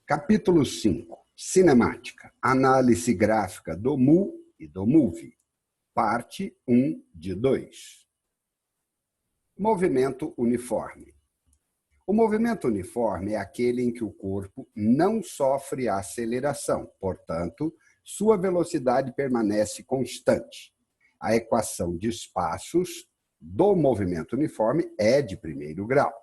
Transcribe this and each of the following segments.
Capítulo 5. Cinemática. Análise gráfica do MU e do MUVI. Parte 1 de 2. Movimento uniforme. O movimento uniforme é aquele em que o corpo não sofre aceleração, portanto, sua velocidade permanece constante. A equação de espaços do movimento uniforme é de primeiro grau.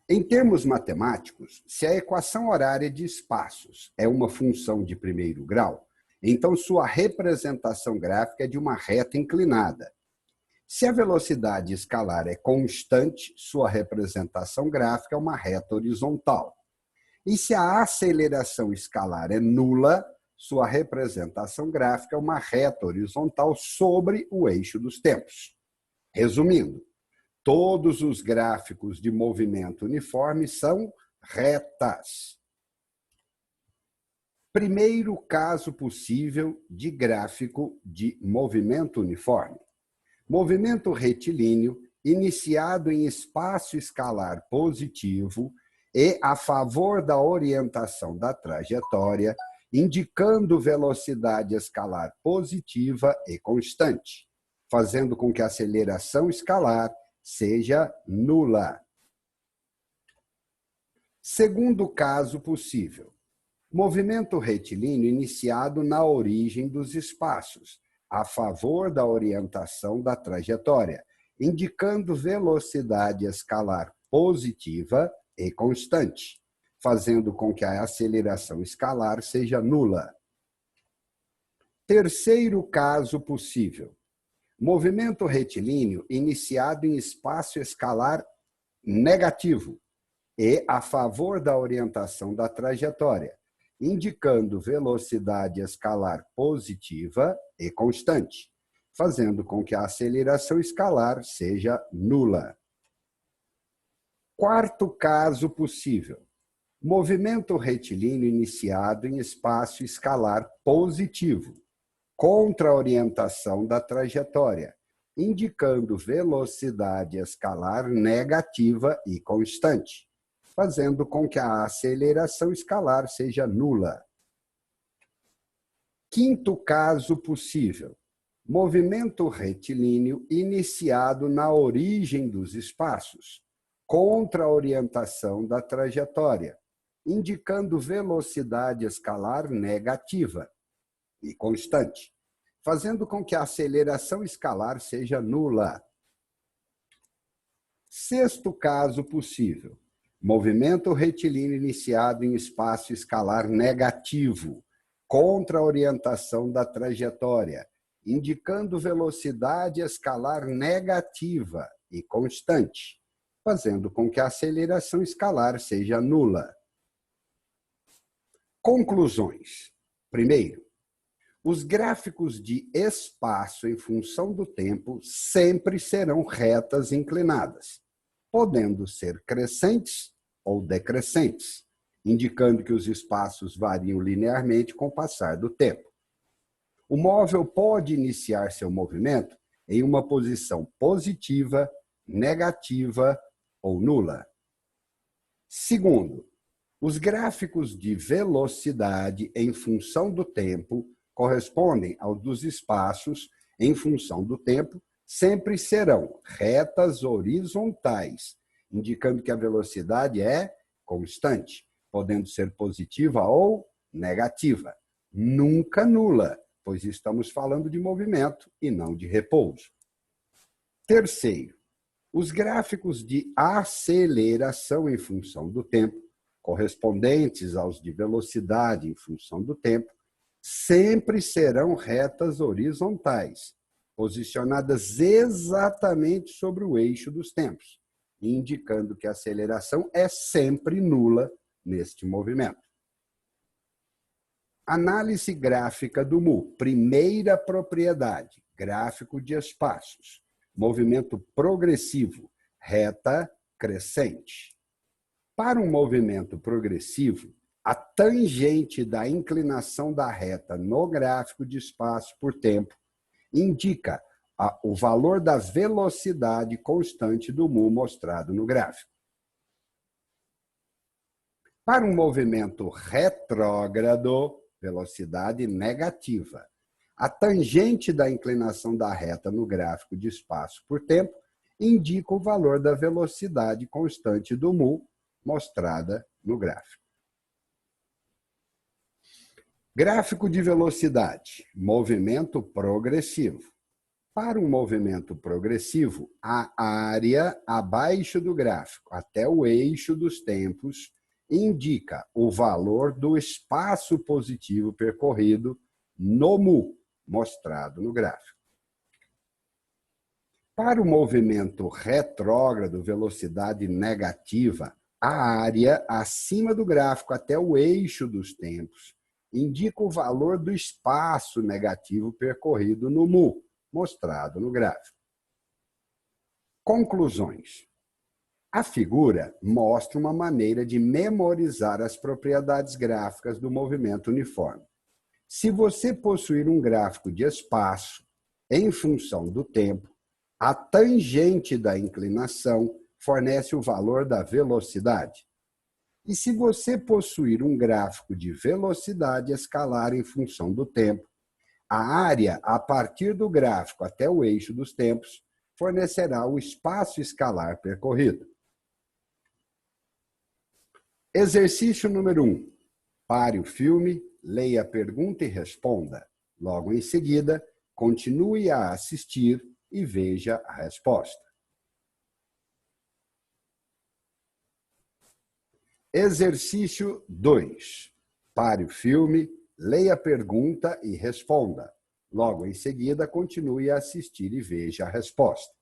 Em termos matemáticos, se a equação horária de espaços é uma função de primeiro grau, então sua representação gráfica é de uma reta inclinada. Se a velocidade escalar é constante, sua representação gráfica é uma reta horizontal. E se a aceleração escalar é nula, sua representação gráfica é uma reta horizontal sobre o eixo dos tempos. Resumindo, todos os gráficos de movimento uniforme são retas. Primeiro caso possível de gráfico de movimento uniforme. Movimento retilíneo iniciado em espaço escalar positivo e a favor da orientação da trajetória, indicando velocidade escalar positiva e constante, fazendo com que a aceleração escalar seja nula. Segundo caso possível, movimento retilíneo iniciado na origem dos espaços, a favor da orientação da trajetória, indicando velocidade escalar positiva e constante, fazendo com que a aceleração escalar seja nula. Terceiro caso possível, movimento retilíneo iniciado em espaço escalar negativo e a favor da orientação da trajetória, indicando velocidade escalar positiva e constante, fazendo com que a aceleração escalar seja nula. Quarto caso possível, movimento retilíneo iniciado em espaço escalar positivo, contra a orientação da trajetória, indicando velocidade escalar negativa e constante, fazendo com que a aceleração escalar seja nula. Quinto caso possível, movimento retilíneo iniciado na origem dos espaços, contra a orientação da trajetória, indicando velocidade escalar negativa e constante, fazendo com que a aceleração escalar seja nula. Sexto caso possível, movimento retilíneo iniciado em espaço escalar negativo, contra a orientação da trajetória, indicando velocidade escalar negativa e constante, fazendo com que a aceleração escalar seja nula. Conclusões. Primeiro, os gráficos de espaço em função do tempo sempre serão retas inclinadas, podendo ser crescentes ou decrescentes, indicando que os espaços variam linearmente com o passar do tempo. O móvel pode iniciar seu movimento em uma posição positiva, negativa ou nula. Segundo, os gráficos de velocidade em função do tempo correspondem aos dos espaços em função do tempo, sempre serão retas horizontais, indicando que a velocidade é constante, podendo ser positiva ou negativa, nunca nula, pois estamos falando de movimento e não de repouso. Terceiro, os gráficos de aceleração em função do tempo, correspondentes aos de velocidade em função do tempo, sempre serão retas horizontais, posicionadas exatamente sobre o eixo dos tempos, indicando que a aceleração é sempre nula neste movimento. Análise gráfica do MU. Primeira propriedade, gráfico de espaços. Movimento progressivo, reta crescente. Para um movimento progressivo, a tangente da inclinação da reta no gráfico de espaço por tempo indica o valor da velocidade constante do MU mostrado no gráfico. Para um movimento retrógrado, velocidade negativa, a tangente da inclinação da reta no gráfico de espaço por tempo indica o valor da velocidade constante do mu, mostrada no gráfico. Gráfico de velocidade, movimento progressivo. Para um movimento progressivo, a área abaixo do gráfico, até o eixo dos tempos, indica o valor do espaço positivo percorrido no mu, mostrado no gráfico. Para o movimento retrógrado, velocidade negativa, a área acima do gráfico até o eixo dos tempos indica o valor do espaço negativo percorrido no mu, mostrado no gráfico. Conclusões. A figura mostra uma maneira de memorizar as propriedades gráficas do movimento uniforme. Se você possuir um gráfico de espaço em função do tempo, a tangente da inclinação fornece o valor da velocidade. E se você possuir um gráfico de velocidade escalar em função do tempo, a área a partir do gráfico até o eixo dos tempos fornecerá o espaço escalar percorrido. Exercício número 1. Pare o filme, leia a pergunta e responda. Logo em seguida, continue a assistir e veja a resposta. Exercício 2. Pare o filme, leia a pergunta e responda. Logo em seguida, continue a assistir e veja a resposta.